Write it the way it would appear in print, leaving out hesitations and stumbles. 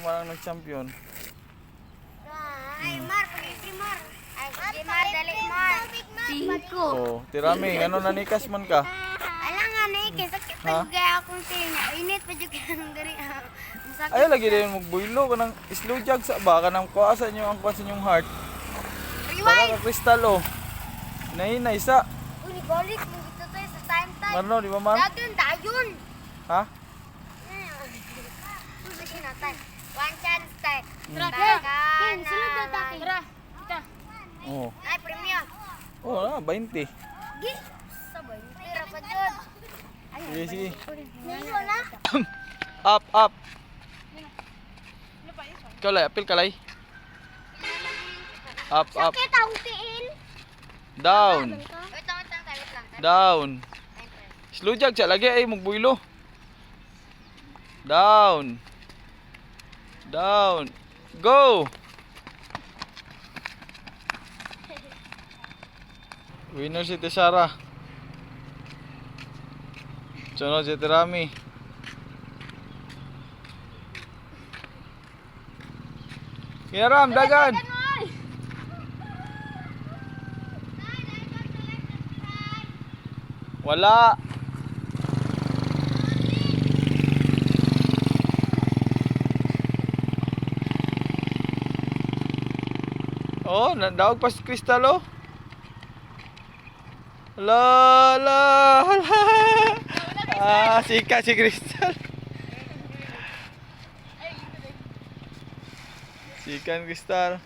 man ang nag-champion. Ay, Mar, pag-ibig Mar. Ay, sige Mar, dali Mar. 5. Oh, tirami, ano nanikas man ka? Ala nga na sakit pa Ha? yung gaya akong tinya. Init pa yung gaya ng gari. Masakit. Ay, lagi din magbuilo ka ng slow jog sa ba ka ng kuasa nyo ang kuasa nyong heart. Para ka kristal oh. Nahinay sa. Uli, balik mo dito tayo sa time. Marno, di ba man? Dayon. Ha? Susi natin. One chance tayo. Ken, sunod na taki. Tara, kita. Oh. Ay, premium. Oh, 20. Gi. Sabay. Tira pa dyan. Sige, sige. Ngayon na. Up, up. Ikaw lay, apil ka lay. Up, up. Sakit ang tiin. Down. Wait lang. Down. Slow jog siya lagi ay magbuilo. Down. Down. Go. Winner si Tesara. Sunod si Tirami. Kinaram, dagan. Wala. Oh, nandaog pa si Crystal oh. La la la. Ah, sika si Crystal. Sikan Crystal.